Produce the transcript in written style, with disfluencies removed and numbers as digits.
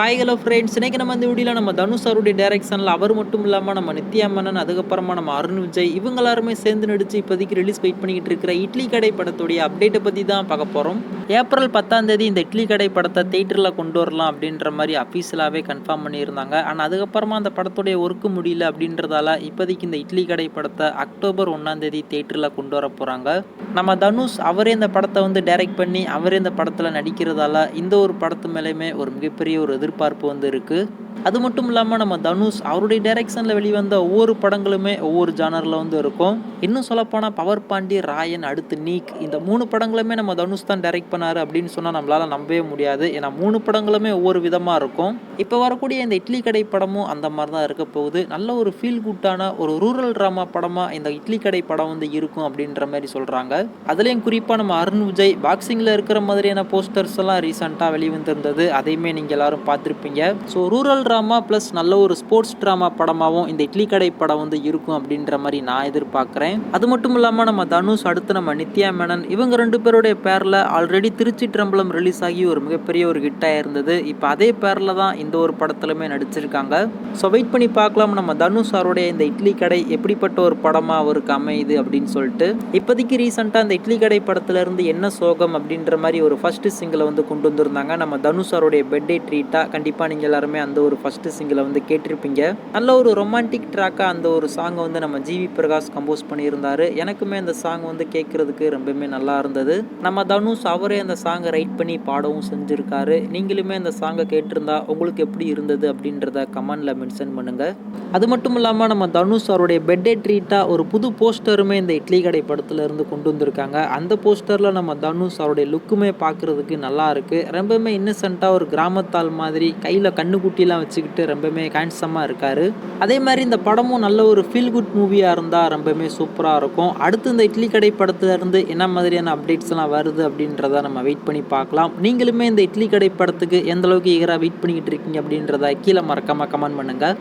Hi hello friends, இன்னைக்கு நம்ம இந்த வீடியோவில் நம்ம தனுஷ் அவருடைய டைரக்ஷனில் அவர் மட்டும் இல்லாமல் நம்ம நித்யா மேனன், அதுக்கப்புறமா நம்ம அருண் விஜய் இவங்க எல்லாருமே சேர்ந்து நடிச்சு இப்போதைக்கு ரிலீஸ் வெயிட் பண்ணிக்கிட்டு இருக்கிற இட்லி கடை படத்துடைய அப்டேட்டை பற்றி தான் பார்க்க போகிறோம். ஏப்ரல் 10ஆம் தேதி இந்த இட்லி கடை படத்தை தேட்டரில் கொண்டு வரலாம் அப்படின்ற மாதிரி அஃபீஷியலாகவே கன்ஃபார்ம் பண்ணியிருந்தாங்க. ஆனால் அதுக்கப்புறமா அந்த படத்துடைய ஒர்க்கு முடியல அப்படின்றதால இப்போதைக்கு இந்த இட்லி கடை படத்தை அக்டோபர் 1ஆம் தேதி தேட்டரில் கொண்டு வர போகிறாங்க. நம்ம தனுஷ் அவரே இந்த படத்தை வந்து டைரக்ட் பண்ணி அவரே இந்த படத்தில் நடிக்கிறதால இந்த ஒரு படத்து மேலேயுமே ஒரு மிகப்பெரிய ஒரு எதிர்பார்ப்பு வந்து இருக்குது. அது மட்டும் இல்லாமல் நம்ம தனுஷ் அவருடைய டைரக்ஷனில் வெளிவந்த ஒவ்வொரு படங்களுமே ஒவ்வொரு ஜானரில் வந்து இருக்கும். இன்னும் சொல்லப்போனால் பவர் பாண்டி, ராயன், அடுத்து நீக், இந்த 3 படங்களுமே நம்ம தனுஷ் தான் டைரக்ட் பண்ணார் அப்படின்னு சொன்னால் நம்மளால் நம்பவே முடியாது. ஏன்னா 3 படங்களுமே ஒவ்வொரு விதமாக இருக்கும். இப்போ வரக்கூடிய இந்த இட்லி கடை படமும் அந்த மாதிரி தான் இருக்க போகுது. நல்ல ஒரு ஃபீல் குட்டான ஒரு ரூரல் ட்ராமா படமாக இந்த இட்லி கடை படம் வந்து இருக்கும் அப்படின்ற மாதிரி சொல்கிறாங்க. அதுலேயும் குறிப்பாக நம்ம அருண் விஜய் பாக்ஸிங்கில் இருக்கிற மாதிரியான போஸ்டர்ஸ் எல்லாம் ரீசெண்டாக வெளிவந்திருந்தது. அதையுமே நீங்கள் எல்லாரும் பார்த்துருப்பீங்க. ஸோ ரூரல் ட்ராமா ப்ளஸ் நல்ல ஒரு ஸ்போர்ட்ஸ் ட்ராமா படமாகவும் இந்த இட்லி கடை படம் வந்து இருக்கும் அப்படின்ற மாதிரி நான் எதிர்பார்க்குறேன். அது மட்டும் இல்லாமல் நம்ம தனுஷ், அடுத்து நம்ம நித்யா மேனன், இவங்க 2 பேருடைய பேரில் ஆல்ரெடி திருச்சி ட்ரம்பலம் ரிலீஸ் ஆகி ஒரு மிகப்பெரிய ஒரு ஹிட்டாக இருந்தது. இப்போ அதே பேரில் தான் இந்த ஒரு படத்துலையுமே நடிச்சிருக்காங்க. ஸோ வெயிட் பண்ணி பார்க்கலாம் நம்ம தனுஷ் அவருடைய இந்த இட்லி கடை எப்படிப்பட்ட ஒரு படமாக அவருக்கு அமையுது அப்படின்னு சொல்லிட்டு. இப்போதைக்கு ரீசெண்டாக இந்த இட்லி கடை படத்துல இருந்து என்ன சோகம் அப்படின்ற மாதிரி ஒரு ஃபர்ஸ்ட் சிங்கிளை வந்து கொண்டு வந்திருந்தாங்க. நம்ம தனுஷ் அவருடைய பர்த்டே ட்ரீட்டாக கண்டிப்பாக நீங்கள் எல்லாருமே அந்த ஒரு ஃபர்ஸ்ட் சிங்கிளை வந்து கேட்டிருப்பீங்க. நல்ல ஒரு ரொமான்டிக் ட்ராக்காக அந்த ஒரு சாங்கை வந்து நம்ம ஜிவி பிரகாஷ் கம்போஸ் பண்ணியிருந்தாரு. எனக்குமே அந்த சாங் வந்து கேட்குறதுக்கு ரொம்பவுமே நல்லா இருந்தது. நம்ம தனுஷ் அவரே அந்த சாங்கை ரைட் பண்ணி பாடவும் செஞ்சுருக்காரு. நீங்களுமே அந்த சாங்கை கேட்டிருந்தா உங்களுக்கு எப்படி இருந்தது அப்படின்றத கமெண்டில் மென்ஷன் பண்ணுங்கள். அது மட்டும் இல்லாமல் நம்ம தனுஷ் அவருடைய பர்த்டே ட்ரீட்டாக ஒரு புது போஸ்டருமே இந்த இட்லி கடை படத்துல இருந்து கொண்டு வந்திருக்காங்க. அந்த போஸ்டரில் நம்ம தனுஷ் அவருடைய லுக்குமே பார்க்குறதுக்கு நல்லா இருக்குது. ரொம்பவுமே இன்னசென்ட்டாக ஒரு கிராமத்தால் மாதிரி கையில் கண்ணுக்குட்டிலாம் வச்சுக்கிட்டு ரொம்பவுமே ஹேண்ட்ஸமாக இருக்கார். அதே மாதிரி இந்த படமும் நல்ல ஒரு ஃபீல் குட் மூவியாக இருந்தால் ரொம்பவுமே சூப்பராக இருக்கும். அடுத்து இந்த இட்லி கடை படத்துலேருந்து என்ன மாதிரியான அப்டேட்ஸ்லாம் வருது அப்படின்றத நம்ம வெயிட் பண்ணி பார்க்கலாம். நீங்களுமே இந்த இட்லி கடை படத்துக்கு எந்த அளவுக்கு ஈகராக வெயிட் பண்ணிக்கிட்டு இருக்கீங்க அப்படின்றத கீழே மறக்காமல் கமெண்ட் பண்ணுங்கள்.